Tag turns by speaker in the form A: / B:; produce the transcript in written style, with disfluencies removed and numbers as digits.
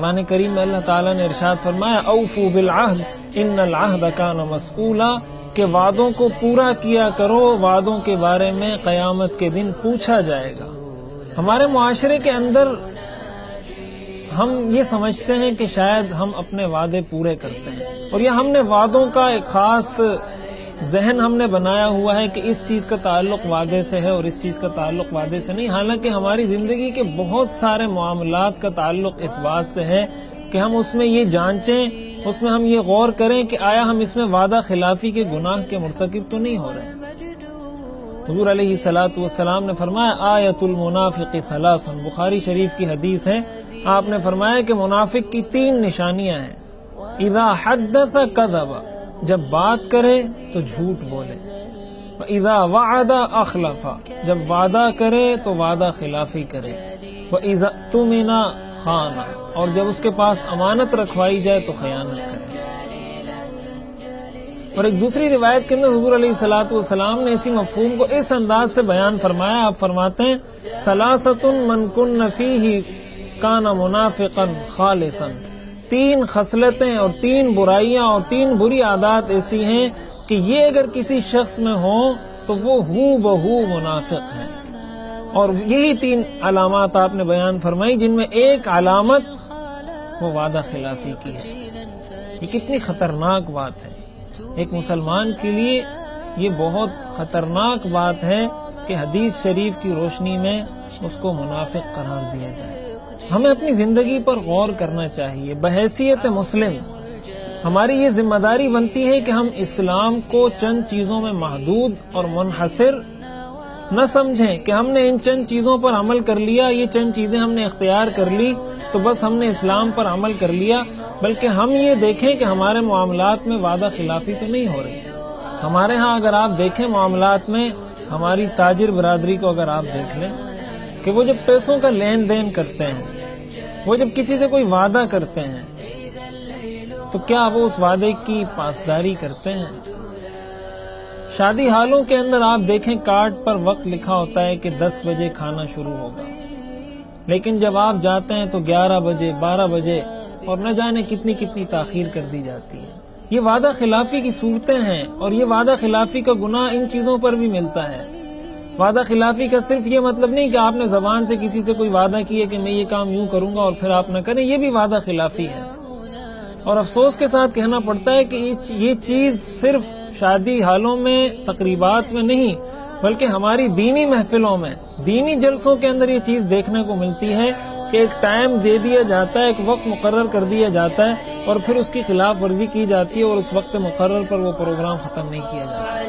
A: قرآن کریم میں اللہ تعالیٰ نے ارشاد فرمایا اوفوا بالعہد ان العہد کان مسئولا، کہ وعدوں کو پورا کیا کرو، وعدوں کے بارے میں قیامت کے دن پوچھا جائے گا۔ ہمارے معاشرے کے اندر ہم یہ سمجھتے ہیں کہ شاید ہم اپنے وعدے پورے کرتے ہیں، اور یہ ہم نے وعدوں کا ایک خاص ذہن ہم نے بنایا ہوا ہے کہ اس چیز کا تعلق وعدے سے ہے اور اس چیز کا تعلق وعدے سے نہیں، حالانکہ ہماری زندگی کے بہت سارے معاملات کا تعلق اس بات سے ہے کہ ہم اس میں یہ جانچیں، اس میں ہم یہ غور کریں کہ آیا ہم اس میں وعدہ خلافی کے گناہ کے مرتکب تو نہیں ہو رہے ہیں۔ حضور علیہ الصلوۃ والسلام نے فرمایا آیت المنافق ثلاث، بخاری شریف کی حدیث ہے، آپ نے فرمایا کہ منافق کی 3 نشانیاں ہیں۔ اذا حدث کذب، جب بات کرے تو جھوٹ بولے، اذا وعد اخلف، جب وعدہ کرے تو وعدہ خلافی کرے، واذا اؤتمن خان، اور جب اس کے پاس امانت رکھوائی جائے تو خیانت کرے۔ اور ایک دوسری روایت کے اندر حضور علیہ الصلوۃ والسلام نے اسی مفہوم کو اس انداز سے بیان فرمایا، آپ فرماتے ہیں ثلاثۃ من کن فیہ کان منافقا خالصا، 3 خصلتیں اور 3 برائیاں اور 3 بری عادات ایسی ہیں کہ یہ اگر کسی شخص میں ہوں تو وہ ہو بہو منافق ہے۔ اور یہی 3 علامات آپ نے بیان فرمائی، جن میں ایک علامت وہ وعدہ خلافی کی ہے۔ یہ کتنی خطرناک بات ہے، ایک مسلمان کے لیے یہ بہت خطرناک بات ہے کہ حدیث شریف کی روشنی میں اس کو منافق قرار دیا جائے۔ ہمیں اپنی زندگی پر غور کرنا چاہیے۔ بحیثیت مسلم ہماری یہ ذمہ داری بنتی ہے کہ ہم اسلام کو چند چیزوں میں محدود اور منحصر نہ سمجھیں کہ ہم نے ان چند چیزوں پر عمل کر لیا، یہ چند چیزیں ہم نے اختیار کر لی تو بس ہم نے اسلام پر عمل کر لیا، بلکہ ہم یہ دیکھیں کہ ہمارے معاملات میں وعدہ خلافی تو نہیں ہو رہی۔ ہمارے ہاں اگر آپ دیکھیں معاملات میں، ہماری تاجر برادری کو اگر آپ دیکھ لیں کہ وہ جب پیسوں کا لین دین کرتے ہیں، وہ جب کسی سے کوئی وعدہ کرتے ہیں تو کیا وہ اس وعدے کی پاسداری کرتے ہیں؟ شادی حالوں کے اندر آپ دیکھیں کارڈ پر وقت لکھا ہوتا ہے کہ 10 بجے کھانا شروع ہوگا، لیکن جب آپ جاتے ہیں تو 11 بجے 12 بجے اور نہ جانے کتنی تاخیر کر دی جاتی ہے۔ یہ وعدہ خلافی کی صورتیں ہیں، اور یہ وعدہ خلافی کا گناہ ان چیزوں پر بھی ملتا ہے۔ وعدہ خلافی کا صرف یہ مطلب نہیں کہ آپ نے زبان سے کسی سے کوئی وعدہ کیا کہ میں یہ کام یوں کروں گا اور پھر آپ نہ کریں، یہ بھی وعدہ خلافی ہے۔ اور افسوس کے ساتھ کہنا پڑتا ہے کہ یہ چیز صرف شادی حالوں میں، تقریبات میں نہیں، بلکہ ہماری دینی محفلوں میں، دینی جلسوں کے اندر یہ چیز دیکھنے کو ملتی ہے کہ ایک ٹائم دے دیا جاتا ہے، ایک وقت مقرر کر دیا جاتا ہے، اور پھر اس کی خلاف ورزی کی جاتی ہے اور اس وقت مقرر پر وہ پروگرام ختم نہیں کیا جاتا۔